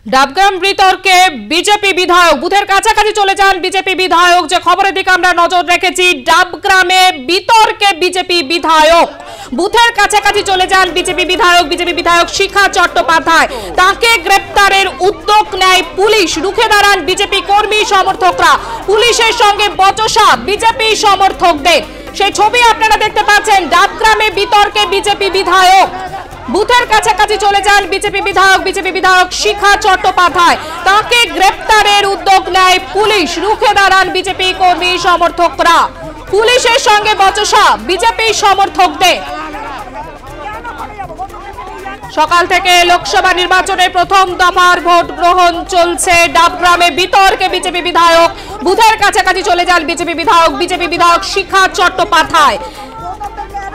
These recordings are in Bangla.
ডাবগ্রাম বিতর্কে বিজেপি বিধায়ক বুথের কাছাকাছি চলে যান বিজেপি বিধায়ক। যে খবরের দিকে আমরা নজর রেখেছি, ডাবগ্রামে বিতর্কে বিজেপি বিধায়ক বুথের কাছাকাছি চলে যান বিজেপি বিধায়ক শিখা চট্টোপাধ্যায়। তাকে গ্রেপ্তারের উদ্যোগ নেয় পুলিশ, রুখে দাঁড়ান বিজেপি কর্মী সমর্থকরা। পুলিশের সঙ্গে বচসা বিজেপি সমর্থকদের, সেই ছবি আপনারা দেখতে পাচ্ছেন। ডাবগ্রামে বিতর্কে বিজেপি বিধায়ক বুথের কাছাকাছি চলে যান বিজেপি বিধায়ক শিখা চট্টোপাধ্যায়। তাকে গ্রেপ্তারের উদ্যোগ নেয় পুলিশ, রুখে দাঁড়ান বিজেপি কর্মী সমর্থকরা। পুলিশের সঙ্গে বচসা বিজেপি সমর্থকদের। সকাল থেকে লোকসভা নির্বাচনের প্রথম দফার ভোট গ্রহণ চলছে। ডাবগ্রামে বিতর্কে বিজেপি বিধায়ক বুথের কাছাকাছি চলে যান বিজেপি বিধায়ক শিখা চট্টোপাধ্যায়।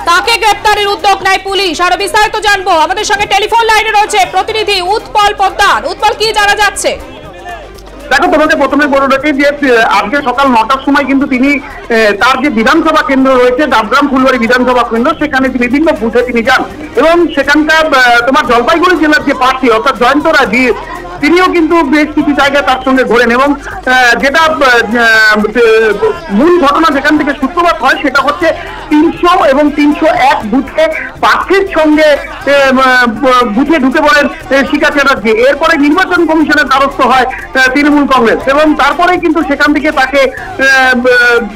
তাকে গ্রেপ্তারের উদ্যোগ নেয় পুলিশ। আরো বিস্তারিত জানবো, আমাদের সঙ্গে টেলিফোন লাইনে রয়েছে প্রতিনিধি উৎপল পোদ্দার। উৎপল, কি জানা যাচ্ছে? দেখো, তোমাকে প্রথমে বলে রাখি যে আজকে সকাল 9টার সময় কিন্তু তিনি তার যে বিধানসভা কেন্দ্র রয়েছে ডাবগ্রাম ফুলবাড়ি বিধানসভা কেন্দ্র, সেখানে বিভিন্ন বুথে তিনি যান এবং সেখানকার তোমার জলপাইগুড়ি জেলার যে প্রার্থী অর্থাৎ জয়ন্ত রায় তিনিও কিন্তু বেশ কিছু জায়গায় তার সঙ্গে ঘোরেন এবং যেটা মূল ঘটনা যেখান থেকে সূত্রপাত হয় সেটা হচ্ছে 300 এবং 301 বুথে প্রার্থীর সঙ্গে বুথে ঢুকে পড়েন শিখা চ্যাটার্জি। এরপরে নির্বাচন কমিশনের দ্বারস্থ হয় তৃণমূল কংগ্রেস এবং তারপরে কিন্তু সেখান থেকে তাকে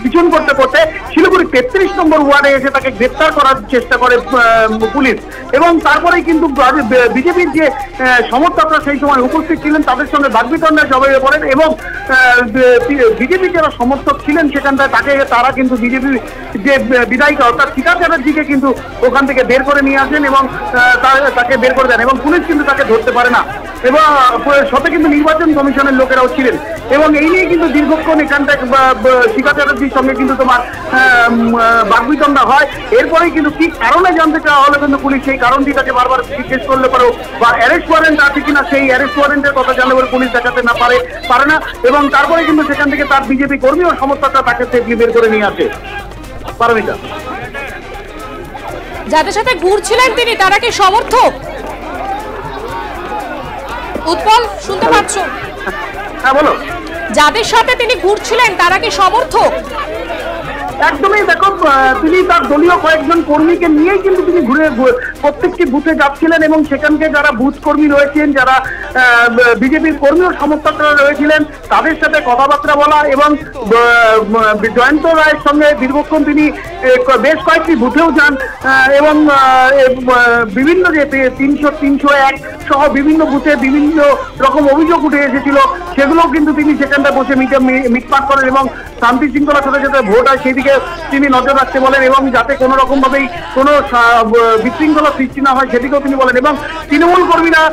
পিছন করতে করতে শিলিগুড়ি 33 নম্বর ওয়ার্ডে এসে তাকে গ্রেপ্তার করার চেষ্টা করে পুলিশ এবং তারপরে কিন্তু বিজেপির যে সমর্থকরা সেই সময় উপস্থিত ছিলেন তাদের সঙ্গে বাগবিতণ্ডায় জড়িয়ে পড়েন এবং বিজেপির যারা সমর্থক ছিলেন সেখানটায় তারা কিন্তু বিজেপি যে বিধায়িকা অর্থাৎ শিখা চ্যাটার্জিকে কিন্তু ওখান থেকে বের করে নিয়ে আসেন এবং তাকে বের করে দেন এবং পুলিশ কিন্তু তাকে ধরতে পারে না এবং সাথে কিন্তু নির্বাচন কমিশনের লোকেরাও ছিলেন এবং এই নিয়ে কিন্তু দীর্ঘক্ষণ এখানটায় শিখা চ্যাটার্জির সঙ্গে কিন্তু তোমার বাগবিতণ্ডা হয়। এরপরেই কিন্তু কি কারণে জানতে চাওয়া হলে কিন্তু পুলিশ সেই কারণটি তাকে বারবার জিজ্ঞেস করলে পারো বা অ্যারেস্ট ওয়ারেন্ট আছে কিনা সেই অ্যারেস্ট ওয়ারেন্টের কথা জানলে বলে পুলিশ দেখাতে না পারে না এবং তারপরে কিন্তু সেখান থেকে তার বিজেপি কর্মী ও সমর্থকরা তাকে সেফলি বের করে নিয়ে আসে। পারমিতা, যাদের সাথে ঘুরছিলেন তিনি তারা কি সমর্থক? উৎপল, শুনতে পাচ্ছ? হ্যাঁ বলো। যাদের সাথে তিনি ঘুরছিলেন তারা কি সমর্থক? একদমই। দেখো, তিনি তার দলীয় কয়েকজন কর্মীকে নিয়েই কিন্তু তিনি ঘুরে প্রত্যেকটি বুথে যাচ্ছিলেন এবং সেখানকে যারা বুথ কর্মী রয়েছেন, যারা বিজেপির কর্মী ও সমর্থকরা রয়েছিলেন তাদের সাথে কথাবার্তা বলা এবং জয়ন্ত রায়ের সঙ্গে দীর্ঘক্ষণ তিনি বেশ কয়েকটি বুথেও যান এবং বিভিন্ন যে 300, 301 সহ বিভিন্ন বুথে বিভিন্ন রকম অভিযোগ উঠে এসেছিল সেগুলোও কিন্তু তিনি সেখানটা বসে মিটমাট করেন এবং শান্তি শৃঙ্খলার সাথে যাতে ভোট হয় সেই দিকে তিনি নজর রাখতে বলেন এবং যাতে কোনো রকম ভাবেই কোনো বিশৃঙ্খলা সৃষ্টি না হয় সেদিকেও তিনি বলেন এবং তৃণমূল কর্মীরা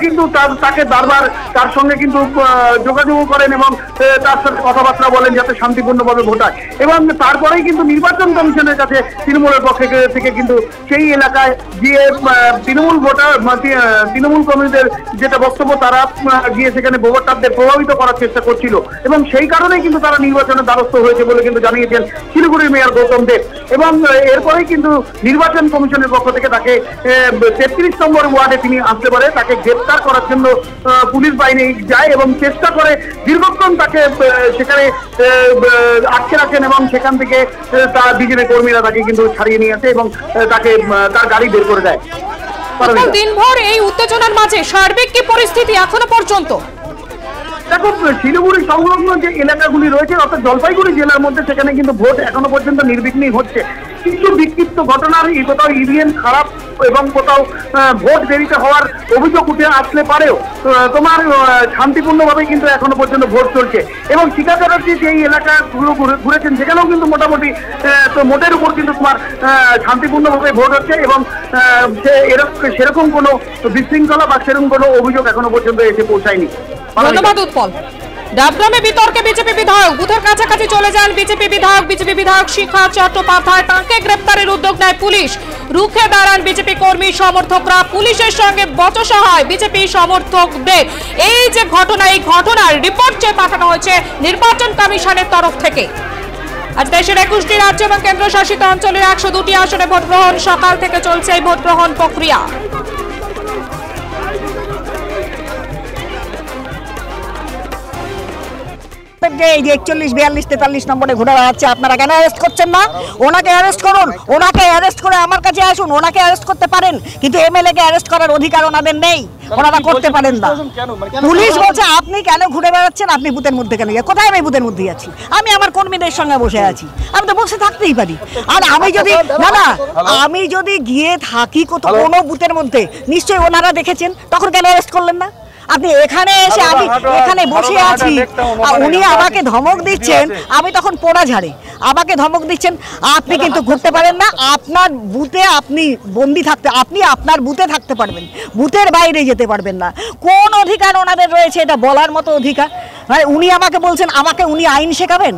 কিন্তু তাকে বারবার তার সঙ্গে কিন্তু যোগাযোগ করেন এবং তার সাথে কথাবার্তা বলেন যাতে শান্তিপূর্ণভাবে ভোট হয় এবং তারপরেই কিন্তু নির্বাচন কমিশনের কাছে তৃণমূলের পক্ষে থেকে কিন্তু সেই এলাকায় গিয়ে তৃণমূল কর্মীদের যেটা বক্তব্য তারা গিয়ে সেখানে ভোটারদের প্রভাবিত করার চেষ্টা করছিল এবং সেই কারণেই কিন্তু তারা নির্বাচনের দ্বারস্থ হয়েছে বলে কিন্তু জানিয়েছেন শিলিগুড়ির মেয়র গৌতম দেব এবং এরপরেই কিন্তু নির্বাচন কমিশনের পক্ষ থেকে তাকে 33 নম্বর ওয়ার্ডে তিনি আসতে পারে তাকে গ্রেপ্তার করার জন্য পুলিশ বাহিনী যায় এবং চেষ্টা করে দীর্ঘক্ষণ তাকে সেখানে আটকে রাখেন এবং সেখান থেকে তার বিজেপি কর্মীরা তাকে কিন্তু ছাড়িয়ে নিয়ে আসে এবং তাকে তার গাড়ি বের করে দেয়। দিনভর এই উত্তেজনার মাঝে সার্বিক কি পরিস্থিতি এখনো পর্যন্ত? দেখো, শিলিগুড়ি সংলগ্ন যে এলাকাগুলি রয়েছে অর্থাৎ জলপাইগুড়ি জেলার মধ্যে সেখানে কিন্তু ভোট এখনো পর্যন্ত নির্বিঘ্নেই হচ্ছে। কিছু বিক্ষিপ্ত ঘটনার কোথাও ইভিএম খারাপ এবং কোথাও ভোট দেরিতে হওয়ার অভিযোগ উঠে আসলে পারেও তোমার শান্তিপূর্ণভাবে কিন্তু এখনো পর্যন্ত ভোট চলছে এবং শিখা চ্যাটার্জি যে এলাকাগুলো ঘুরেছেন সেখানেও কিন্তু মোটামুটি মোটের উপর কিন্তু তোমার শান্তিপূর্ণভাবে ভোট হচ্ছে এবং সেরকম কোনো বিশৃঙ্খলা বা সেরকম কোনো অভিযোগ এখনো পর্যন্ত এসে পৌঁছায়নি। ধন্যবাদ উৎপল। ডাবগ্রামে বিতর্কে বিজেপি বিধায়ক বুথের কাছাকাছি চলে যান বিজেপি বিধায়ক শিখা চট্টোপাধ্যায়। তাকে গ্রেপ্তারের উদ্যোগ নেয় পুলিশ, রুখে দাঁড়ান বিজেপি কর্মী সমর্থকরা। পুলিশের সঙ্গে বচসা হয় বিজেপি সমর্থকদের। এই যে ঘটনা, এই ঘটনার রিপোর্ট চেয়ে পাঠানো হয়েছে নির্বাচন কমিশনের তরফ থেকে। আজ দেশের 21টি রাজ্য এবং কেন্দ্রশাসিত অঞ্চলের 102টি আসনে ভোট গ্রহণ। সকাল থেকে চলছে এই ভোট গ্রহণ প্রক্রিয়া। মোত্তাক যে এই যে 41, 42, 43 নম্বরে ঘুরে বেড়াচ্ছে, আপনারা কেন অ্যারেস্ট করছেন না? ওনাকে অ্যারেস্ট করুন, ওনাকে অ্যারেস্ট করে আমার কাছে আসুন, ওনাকে অ্যারেস্ট করতে পারেন, কিন্তু এমএলএ কে অ্যারেস্ট করার অধিকার ওনাদের নেই, ওনারা করতে পারেন না। পুলিশ বলছে আপনি কেন ঘুরে বেড়াচ্ছেন, আপনি বুথের মধ্যে কেন? কোথায় আমি বুথের মধ্যে আছি? আমি আমার কর্মীদের সঙ্গে বসে আছি, আমি তো বসে থাকতেই পারি। আর আমি যদি আমি যদি গিয়ে থাকি কোনো বুথের মধ্যে, নিশ্চয়ই ওনারা দেখেছেন, তখন কেন অ্যারেস্ট করলেন না? আপনি এখানে এসে আমি এখানে বসে আছি, উনি আমাকে ধমক দিচ্ছেন, আমি তখন পোড়া ঝাড়ে, আমাকে ধমক দিচ্ছেন, আপনি কিন্তু ঘুরতে পারেন না, আপনার বুথে আপনি বন্দি থাকতে, আপনি আপনার বুথে থাকতে পারবেন, বুথের বাইরে যেতে পারবেন না। কোন অধিকার ওনাদের রয়েছে এটা বলার মতো অধিকার? উনি আমাকে বলছেন, আমাকে উনি আইন শেখাবেন?